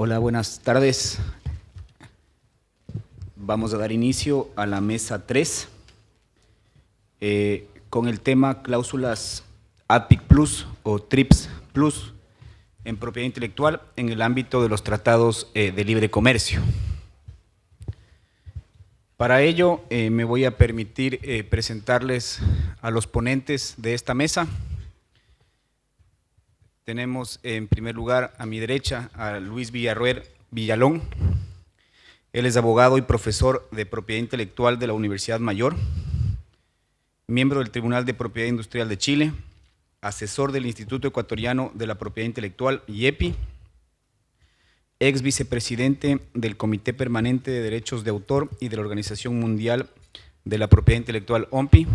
Hola, buenas tardes. Vamos a dar inicio a la mesa 3 con el tema cláusulas APIC Plus o TRIPS Plus en propiedad intelectual en el ámbito de los tratados de libre comercio. Para ello me voy a permitir presentarles a los ponentes de esta mesa. Tenemos en primer lugar a mi derecha a Luis Villalón. Él es abogado y profesor de propiedad intelectual de la Universidad Mayor, miembro del Tribunal de Propiedad Industrial de Chile, asesor del Instituto Ecuatoriano de la Propiedad Intelectual, IEPI, ex vicepresidente del Comité Permanente de Derechos de Autor y de la Organización Mundial de la Propiedad Intelectual, OMPI,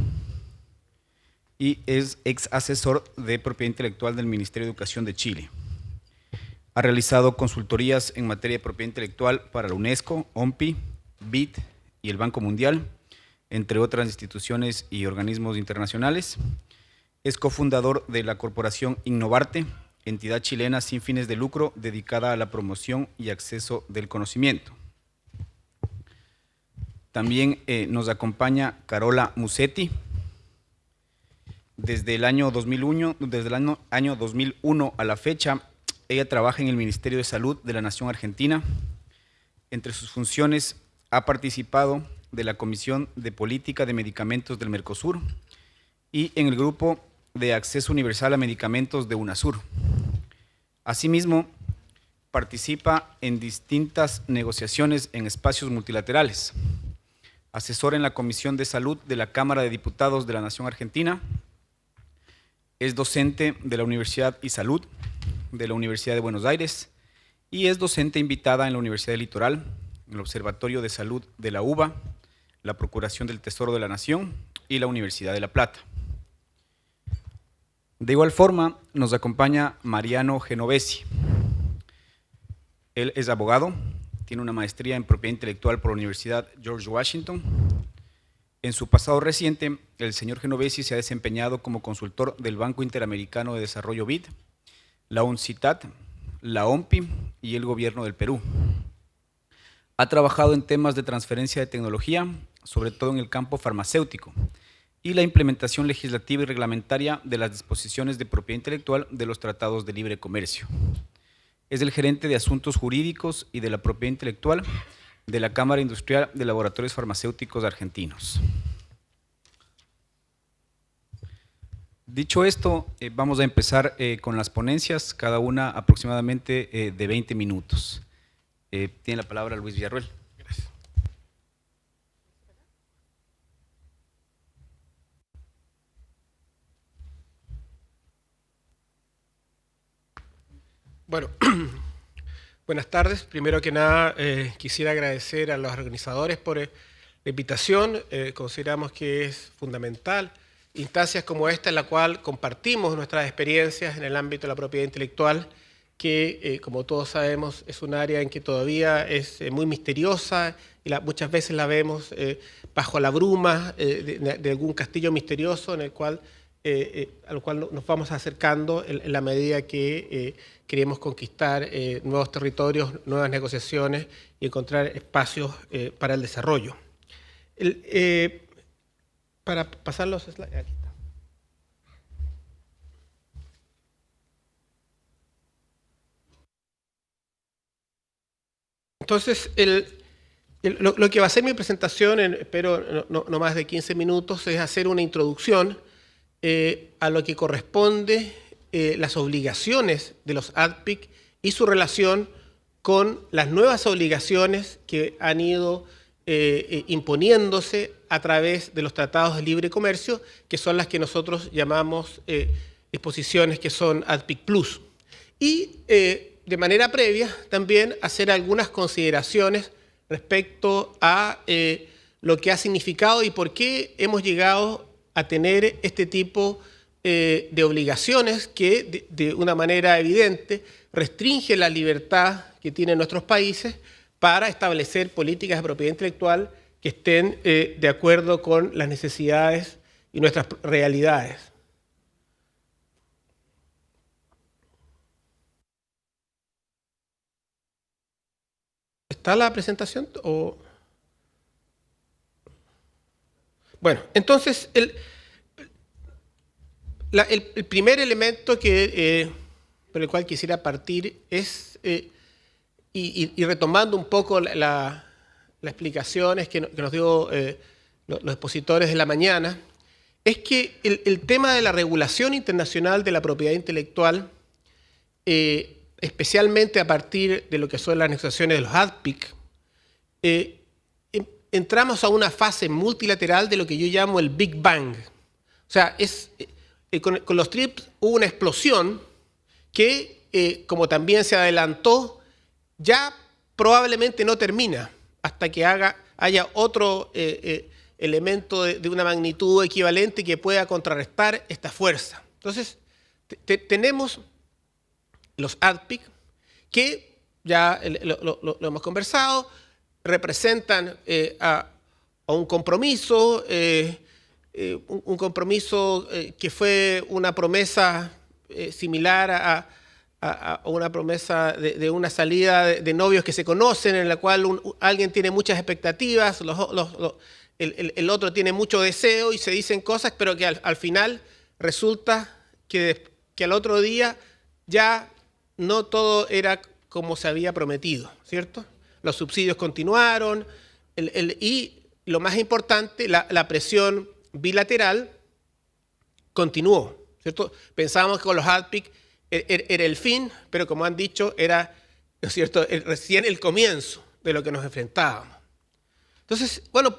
y es ex asesor de propiedad intelectual del Ministerio de Educación de Chile. Ha realizado consultorías en materia de propiedad intelectual para la UNESCO, OMPI, BID y el Banco Mundial, entre otras instituciones y organismos internacionales. Es cofundador de la corporación Innovarte, entidad chilena sin fines de lucro dedicada a la promoción y acceso del conocimiento. También nos acompaña Carola Musetti. Desde el año 2001 a la fecha, ella trabaja en el Ministerio de Salud de la Nación Argentina. Entre sus funciones ha participado de la Comisión de Política de Medicamentos del Mercosur y en el Grupo de Acceso Universal a Medicamentos de UNASUR. Asimismo, participa en distintas negociaciones en espacios multilaterales. Asesor en la Comisión de Salud de la Cámara de Diputados de la Nación Argentina. Es docente de la Universidad y Salud de la Universidad de Buenos Aires y es docente invitada en la Universidad del Litoral, en el Observatorio de Salud de la UBA, la Procuración del Tesoro de la Nación y la Universidad de La Plata. De igual forma, nos acompaña Mariano Genovesi. Él es abogado, tiene una maestría en propiedad intelectual por la Universidad George Washington. En su pasado reciente, el señor Genovesi se ha desempeñado como consultor del Banco Interamericano de Desarrollo BID, la UNCITAD, la OMPI y el Gobierno del Perú. Ha trabajado en temas de transferencia de tecnología, sobre todo en el campo farmacéutico, y la implementación legislativa y reglamentaria de las disposiciones de propiedad intelectual de los tratados de libre comercio. Es el gerente de Asuntos Jurídicos y de la Propiedad Intelectual de la Cámara Industrial de Laboratorios Farmacéuticos Argentinos. Dicho esto, vamos a empezar con las ponencias, cada una aproximadamente de 20 minutos. Tiene la palabra Luis Villarroel. Gracias. Bueno, buenas tardes. Primero que nada, quisiera agradecer a los organizadores por la invitación. Consideramos que es fundamental instancias como esta en la cual compartimos nuestras experiencias en el ámbito de la propiedad intelectual, que como todos sabemos es un área en que todavía es muy misteriosa y muchas veces la vemos bajo la bruma de algún castillo misterioso al cual nos vamos acercando en la medida que queremos conquistar nuevos territorios, nuevas negociaciones y encontrar espacios para el desarrollo. Para pasar los slides, aquí está. Entonces, lo que va a ser mi presentación, espero no más de 15 minutos, es hacer una introducción a lo que corresponde las obligaciones de los ADPIC y su relación con las nuevas obligaciones que han ido imponiéndose a través de los tratados de libre comercio, que son las que nosotros llamamos disposiciones que son ADPIC Plus. Y de manera previa también hacer algunas consideraciones respecto a lo que ha significado y por qué hemos llegado a tener este tipo de obligaciones que de una manera evidente restringe la libertad que tienen nuestros países para establecer políticas de propiedad intelectual que estén de acuerdo con las necesidades y nuestras realidades. ¿Está la presentación? Bueno, entonces el primer elemento por el cual quisiera partir es, y retomando un poco las explicaciones que nos dio los expositores de la mañana, es que el tema de la regulación internacional de la propiedad intelectual, especialmente a partir de lo que son las negociaciones de los ADPIC, entramos a una fase multilateral de lo que yo llamo el Big Bang. O sea, con los TRIPS hubo una explosión que, como también se adelantó, ya probablemente no termina hasta que haya otro elemento de una magnitud equivalente que pueda contrarrestar esta fuerza. Entonces, tenemos los ADPIC, que ya lo hemos conversado, representan a un compromiso, un compromiso que fue una promesa similar a una promesa de una salida de novios que se conocen, en la cual alguien tiene muchas expectativas, el otro tiene mucho deseo y se dicen cosas, pero que al final resulta que al otro día ya no todo era como se había prometido, ¿cierto? Los subsidios continuaron y lo más importante, la presión bilateral continuó, ¿cierto? Pensábamos que con los ADPIC era el fin, pero como han dicho, era, ¿no es cierto?, recién el comienzo de lo que nos enfrentábamos. Entonces, bueno,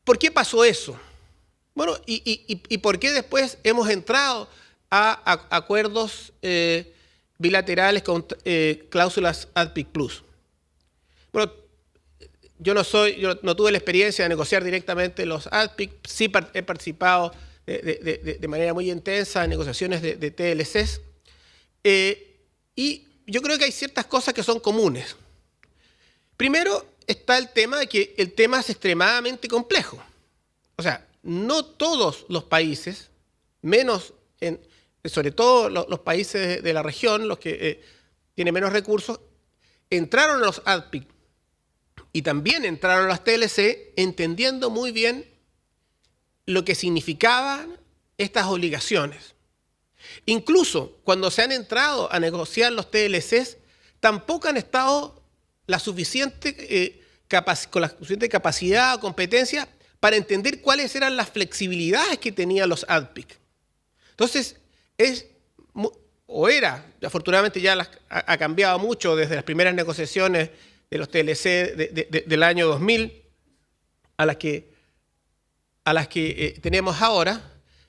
¿por qué pasó eso? Bueno, y por qué después hemos entrado a acuerdos bilaterales con cláusulas ADPIC Plus? Bueno, yo no tuve la experiencia de negociar directamente los ADPIC, sí he participado de manera muy intensa en negociaciones de TLCs, y yo creo que hay ciertas cosas que son comunes. Primero está el tema de que el tema es extremadamente complejo. O sea, no todos los países, sobre todo los países de la región, los que tienen menos recursos, entraron a los ADPIC y también entraron a las TLC entendiendo muy bien lo que significaban estas obligaciones. Incluso cuando se han entrado a negociar los TLCs, tampoco han estado con la suficiente capacidad o competencia para entender cuáles eran las flexibilidades que tenían los ADPIC. Entonces, afortunadamente ya ha cambiado mucho desde las primeras negociaciones de los TLC del año 2000 a las que tenemos ahora,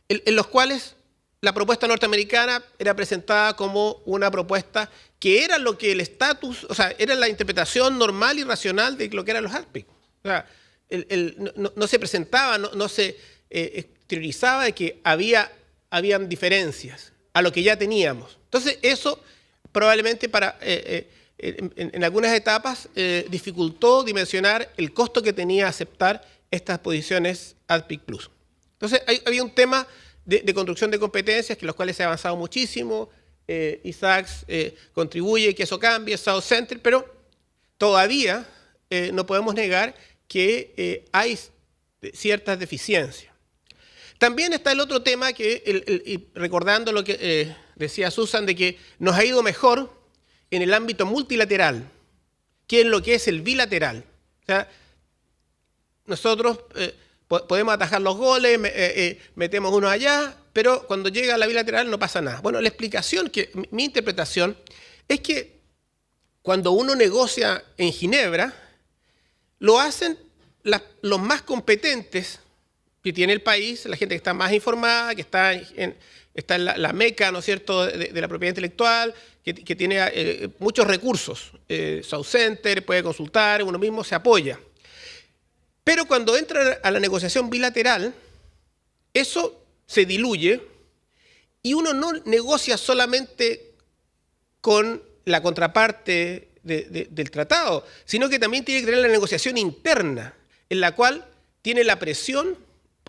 en los cuales la propuesta norteamericana era presentada como una propuesta que era lo que el estatus, o sea, era la interpretación normal y racional de lo que eran los ADPIC. O sea, no se presentaba, no se exteriorizaba de que habían diferencias a lo que ya teníamos. Entonces, eso probablemente en algunas etapas dificultó dimensionar el costo que tenía aceptar estas posiciones ADPIC Plus. Entonces, había un tema de construcción de competencias, que los cuales se ha avanzado muchísimo. ISACS contribuye que eso cambie, South Center, pero todavía no podemos negar que hay ciertas deficiencias. También está el otro tema recordando lo que decía Susan, de que nos ha ido mejor en el ámbito multilateral que en lo que es el bilateral. O sea, nosotros podemos atajar los goles, metemos uno allá, pero cuando llega a la bilateral no pasa nada. Bueno, la explicación, mi interpretación, es que cuando uno negocia en Ginebra, lo hacen los más competentes que tiene el país, la gente que está más informada, que está en la meca, ¿no es cierto?, de la propiedad intelectual, que tiene muchos recursos. South Center puede consultar, uno mismo se apoya. Pero cuando entra a la negociación bilateral, eso se diluye y uno no negocia solamente con la contraparte del tratado, sino que también tiene que tener la negociación interna, en la cual tiene la presión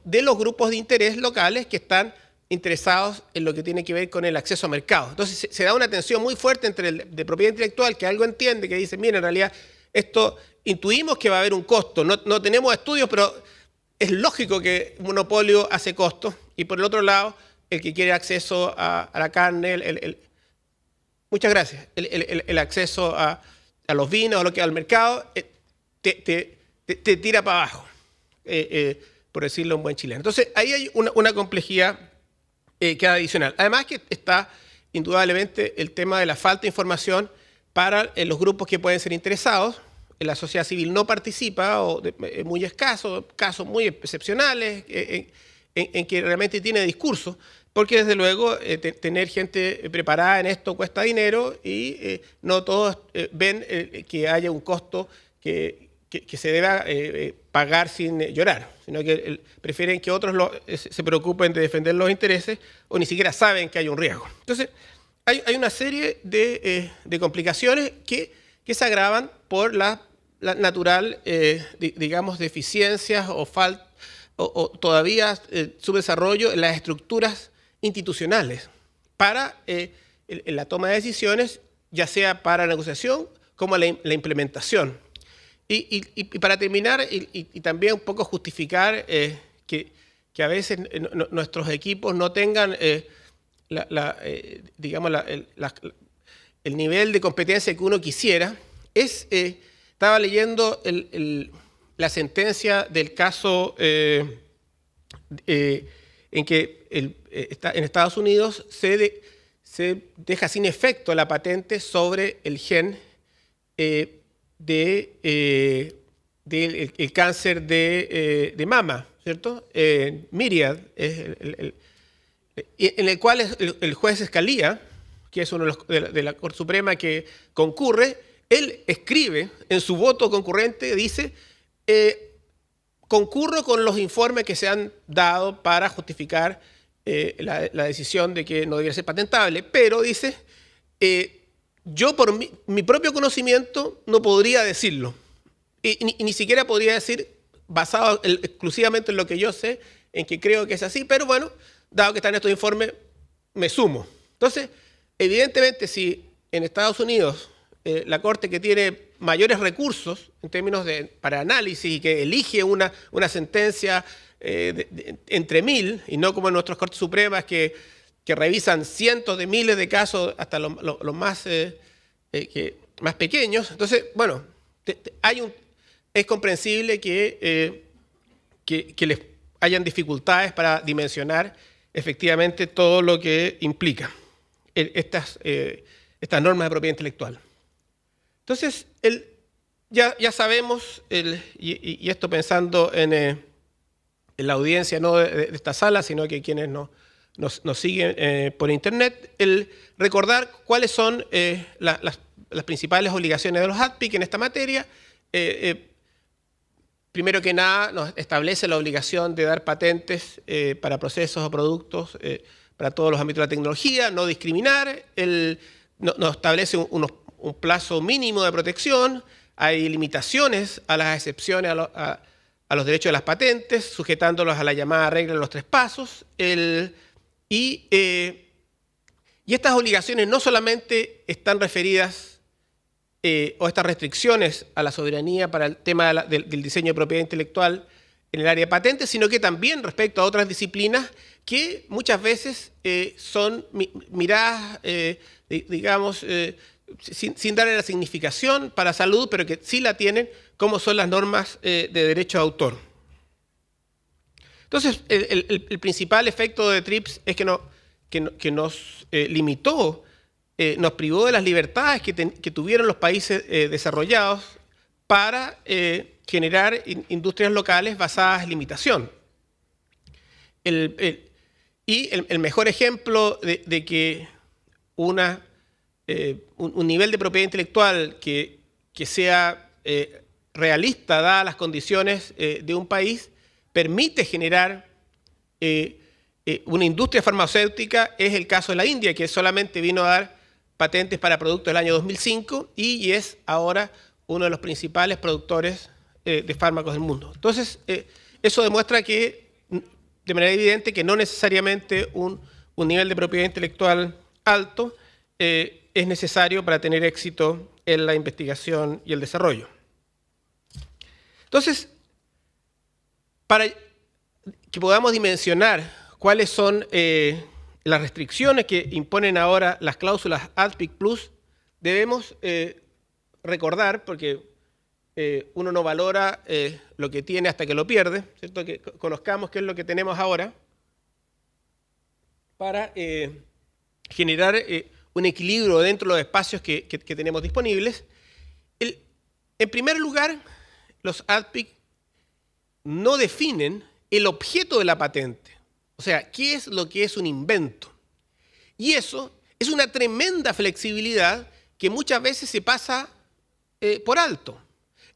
de los grupos de interés locales que están interesados en lo que tiene que ver con el acceso a mercado. Entonces se da una tensión muy fuerte entre el de propiedad intelectual, que algo entiende, que dice, mira, en realidad esto intuimos que va a haber un costo. No tenemos estudios, pero es lógico que un monopolio hace costos. Y por el otro lado, el que quiere acceso a la carne, muchas gracias, el acceso a los vinos, a lo que al mercado, te tira para abajo, por decirlo en buen chileno. Entonces, ahí hay una complejidad que es adicional. Además que está indudablemente el tema de la falta de información para los grupos que pueden ser interesados. La sociedad civil no participa, o muy escaso, casos muy excepcionales en que realmente tiene discurso, porque desde luego tener gente preparada en esto cuesta dinero y no todos ven que haya un costo que se deba pagar sin llorar, sino que prefieren que otros se preocupen de defender los intereses o ni siquiera saben que hay un riesgo. Entonces, hay una serie de complicaciones que se agravan por la natural, digamos, deficiencias o todavía subdesarrollo en las estructuras institucionales para la toma de decisiones, ya sea para la negociación como la implementación. Y para terminar, y también un poco justificar que a veces nuestros equipos no tengan digamos, el nivel de competencia que uno quisiera, estaba leyendo la sentencia del caso en que en Estados Unidos se deja sin efecto la patente sobre el gen del cáncer de mama, ¿cierto? Myriad, en el cual el juez Scalia, que es uno de la Corte Suprema que concurre, él escribe en su voto concurrente, dice, concurro con los informes que se han dado para justificar la decisión de que no debiera ser patentable, pero dice, yo por mi propio conocimiento no podría decirlo, y ni siquiera podría decir, basado exclusivamente en lo que yo sé, en que creo que es así, pero bueno, dado que están estos informes, me sumo. Entonces, evidentemente, si en Estados Unidos la Corte, que tiene mayores recursos en términos para análisis y que elige una sentencia entre 1000, y no como en nuestras Cortes Supremas que revisan cientos de miles de casos hasta los más pequeños, entonces, bueno, es comprensible que les hayan dificultades para dimensionar efectivamente todo lo que implica estas normas de propiedad intelectual. Entonces, ya sabemos, y esto pensando en la audiencia no de esta sala, sino que quienes nos siguen por internet, el recordar cuáles son las principales obligaciones de los ADPIC en esta materia. Primero que nada, nos establece la obligación de dar patentes para procesos o productos para todos los ámbitos de la tecnología, no discriminar, nos establece un plazo mínimo de protección, hay limitaciones a las excepciones a los derechos de las patentes, sujetándolos a la llamada regla de los 3 pasos. Y estas obligaciones no solamente están referidas o estas restricciones a la soberanía para el tema del diseño de propiedad intelectual en el área de patentes, sino que también respecto a otras disciplinas que muchas veces son miradas, digamos, sin darle la significación para salud, pero que sí la tienen, como son las normas de derecho de autor. Entonces, el principal efecto de TRIPS es que nos limitó, nos privó de las libertades que tuvieron los países desarrollados para generar industrias locales basadas en limitación. Y el mejor ejemplo de que un nivel de propiedad intelectual que sea realista, dadas las condiciones de un país, permite generar una industria farmacéutica, es el caso de la India, que solamente vino a dar patentes para productos del año 2005 y es ahora uno de los principales productores de fármacos del mundo. Entonces, eso demuestra que, de manera evidente, que no necesariamente un nivel de propiedad intelectual alto es necesario para tener éxito en la investigación y el desarrollo. Entonces, para que podamos dimensionar cuáles son las restricciones que imponen ahora las cláusulas ADPIC Plus, debemos recordar, porque uno no valora lo que tiene hasta que lo pierde, ¿cierto? Que conozcamos qué es lo que tenemos ahora para generar un equilibrio dentro de los espacios que tenemos disponibles. En primer lugar, los ADPIC no definen el objeto de la patente. O sea, ¿qué es lo que es un invento? Y eso es una tremenda flexibilidad que muchas veces se pasa por alto.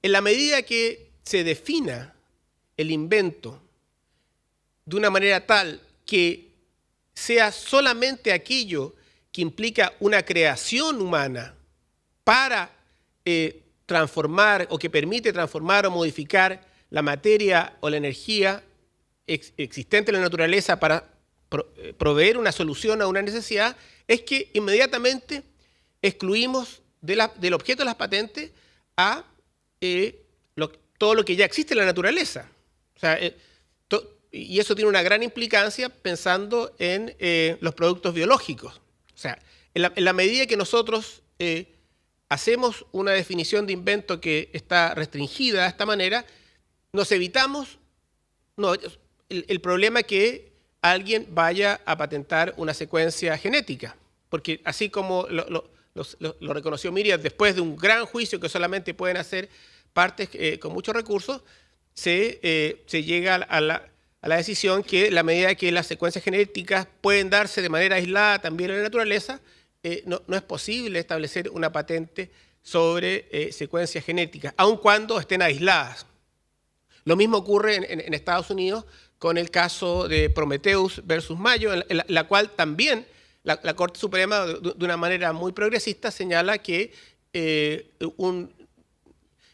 En la medida que se defina el invento de una manera tal que sea solamente aquello que implica una creación humana para transformar o que permite transformar o modificar la materia o la energía existente en la naturaleza para proveer una solución a una necesidad, es que inmediatamente excluimos del objeto de las patentes a todo lo que ya existe en la naturaleza. O sea, y eso tiene una gran implicancia pensando en los productos biológicos. O sea, en la medida que nosotros hacemos una definición de invento que está restringida de esta manera, nos evitamos el problema que alguien vaya a patentar una secuencia genética. Porque así como lo reconoció Miriam, después de un gran juicio que solamente pueden hacer partes con muchos recursos, se llega a la decisión que la medida que las secuencias genéticas pueden darse de manera aislada también en la naturaleza, no es posible establecer una patente sobre secuencias genéticas, aun cuando estén aisladas. Lo mismo ocurre en Estados Unidos con el caso de Prometheus versus Mayo, en la cual también la Corte Suprema, de una manera muy progresista, señala que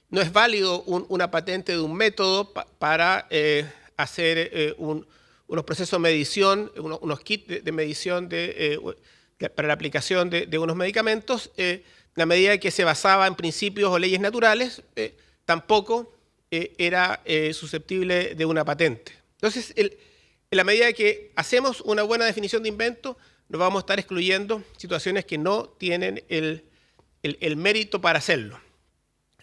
no es válido una patente de un método para hacer unos procesos de medición, unos kits de medición para la aplicación de unos medicamentos, la medida que se basaba en principios o leyes naturales, tampoco era susceptible de una patente. Entonces, en la medida que hacemos una buena definición de invento, nos vamos a estar excluyendo situaciones que no tienen el mérito para hacerlo.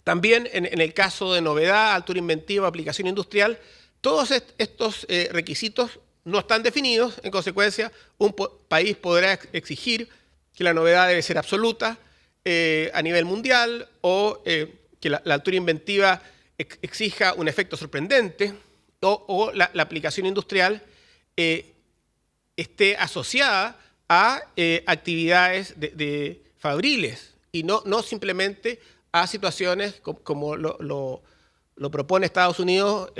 También en el caso de novedad, altura inventiva, aplicación industrial, todos estos requisitos no están definidos. En consecuencia, un país podrá exigir que la novedad debe ser absoluta a nivel mundial, o que la altura inventiva exija un efecto sorprendente, o la aplicación industrial esté asociada a actividades fabriles y no simplemente a situaciones como lo propone Estados Unidos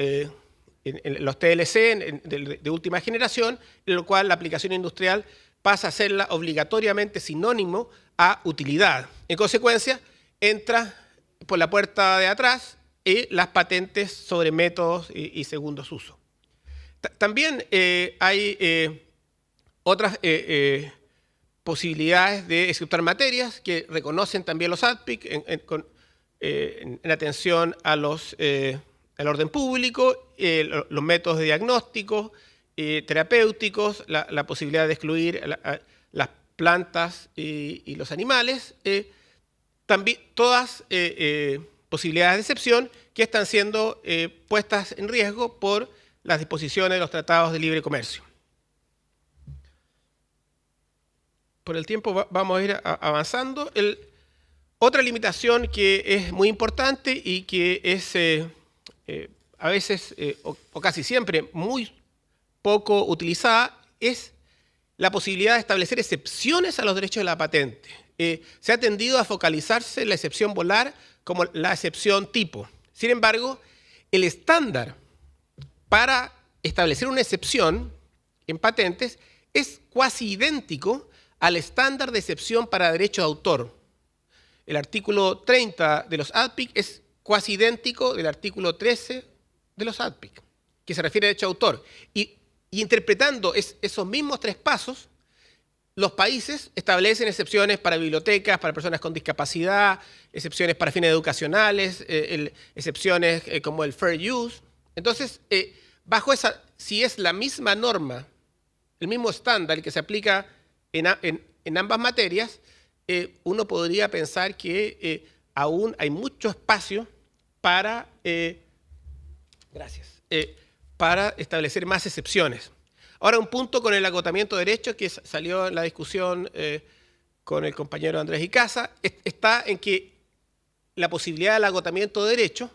en los TLC de última generación, en lo cual la aplicación industrial pasa a serla obligatoriamente sinónimo a utilidad. En consecuencia, entra por la puerta de atrás las patentes sobre métodos y segundos usos. También hay otras posibilidades de executar materias que reconocen también los ADPIC en atención al orden público, los métodos de diagnóstico, terapéuticos, la posibilidad de excluir las plantas y los animales, también todas posibilidades de excepción que están siendo puestas en riesgo por las disposiciones de los tratados de libre comercio. Por el tiempo vamos a ir avanzando. Otra limitación que es muy importante y que es a veces o casi siempre muy poco utilizada es la posibilidad de establecer excepciones a los derechos de la patente. Se ha tendido a focalizarse la excepción volar como la excepción tipo. Sin embargo, el estándar para establecer una excepción en patentes es casi idéntico al estándar de excepción para derecho de autor. El artículo 30 de los ADPIC es casi idéntico del artículo 13 de los ADPIC, que se refiere a derecho de autor. Y interpretando esos mismos tres pasos, los países establecen excepciones para bibliotecas, para personas con discapacidad, excepciones para fines educacionales, excepciones como el fair use. Entonces, bajo esa, si es la misma norma, el mismo estándar que se aplica en ambas materias, uno podría pensar que aún hay mucho espacio para, para establecer más excepciones. Ahora, un punto con el agotamiento de derechos que salió en la discusión con el compañero Andrés Icaza, está en que la posibilidad del agotamiento de derechos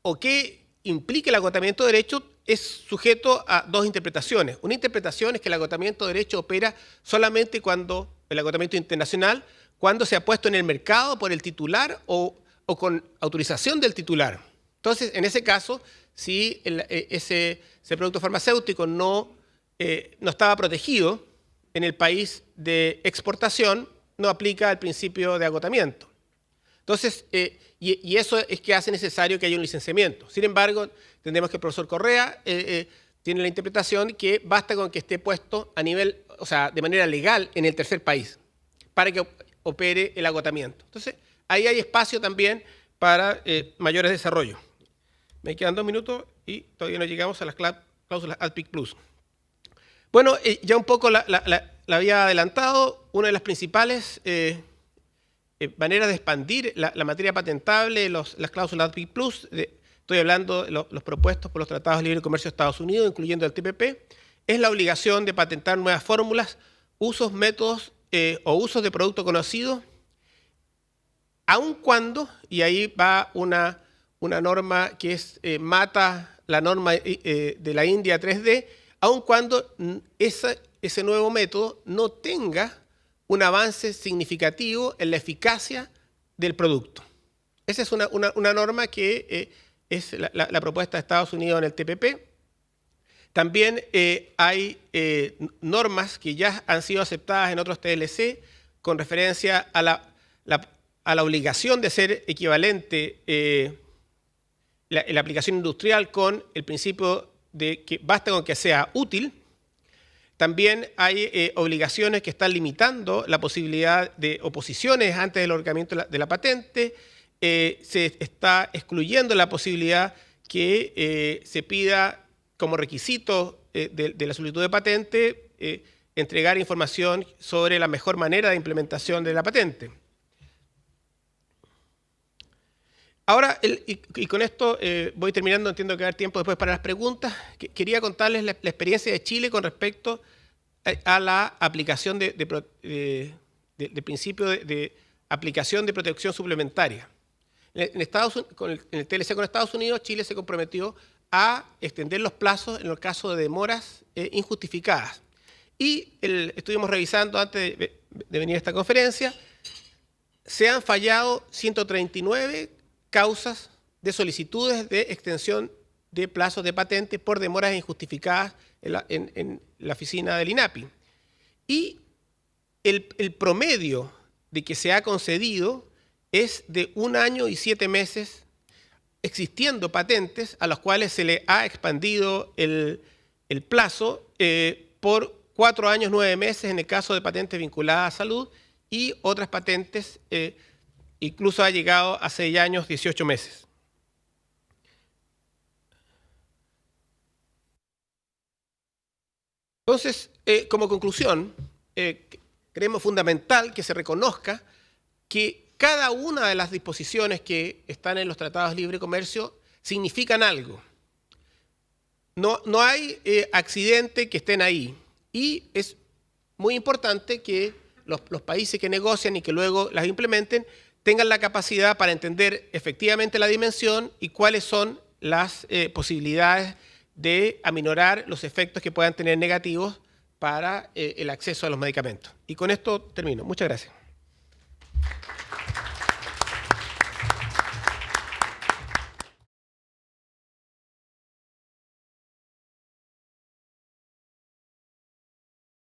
o qué implica el agotamiento de derechos es sujeto a dos interpretaciones. Una interpretación es que el agotamiento de derechos opera solamente cuando, el agotamiento internacional, cuando se ha puesto en el mercado por el titular o con autorización del titular. Entonces, en ese caso, si ese producto farmacéutico no estaba protegido en el país de exportación, no aplica el principio de agotamiento. Entonces, y eso es que hace necesario que haya un licenciamiento. Sin embargo, entendemos que el profesor Correa tiene la interpretación que basta con que esté puesto a nivel, o sea, de manera legal en el tercer país para que opere el agotamiento. Entonces, ahí hay espacio también para mayores desarrollos. Me quedan 2 minutos y todavía no llegamos a las cláusulas ADPIC Plus. Bueno, ya un poco la había adelantado. Una de las principales maneras de expandir la materia patentable, las cláusulas ADPIC Plus, estoy hablando de los propuestos por los tratados de libre comercio de Estados Unidos, incluyendo el TPP, es la obligación de patentar nuevas fórmulas, usos, métodos o usos de producto conocido, aun cuando, y ahí va una norma que mata la norma de la India 3D, aun cuando ese nuevo método no tenga un avance significativo en la eficacia del producto. Esa es una norma que es la propuesta de Estados Unidos en el TPP. También hay normas que ya han sido aceptadas en otros TLC con referencia a la obligación de ser equivalente la aplicación industrial con el principio de que basta con que sea útil. También hay obligaciones que están limitando la posibilidad de oposiciones antes del otorgamiento de la patente. Se está excluyendo la posibilidad que se pida como requisito de la solicitud de patente entregar información sobre la mejor manera de implementación de la patente. Ahora, y con esto voy terminando, entiendo que va a haber tiempo después para las preguntas. Quería contarles la experiencia de Chile con respecto a la aplicación del principio de aplicación de protección suplementaria. En el TLC con Estados Unidos, Chile se comprometió a extender los plazos en el caso de demoras injustificadas. Y estuvimos revisando antes de venir a esta conferencia, se han fallado 139 causas de solicitudes de extensión de plazos de patente por demoras injustificadas en la oficina del INAPI. Y el promedio de que se ha concedido es de 1 año y 7 meses, existiendo patentes a las cuales se le ha expandido el plazo por 4 años 9 meses en el caso de patentes vinculadas a salud y otras patentes incluso ha llegado a 6 años 18 meses. Entonces, como conclusión, creemos fundamental que se reconozca que cada una de las disposiciones que están en los tratados de libre comercio significan algo. No hay accidente que estén ahí. Y es muy importante que los países que negocian y que luego las implementen tengan la capacidad para entender efectivamente la dimensión y cuáles son las posibilidades de aminorar los efectos que puedan tener negativos para el acceso a los medicamentos. Y con esto termino. Muchas gracias.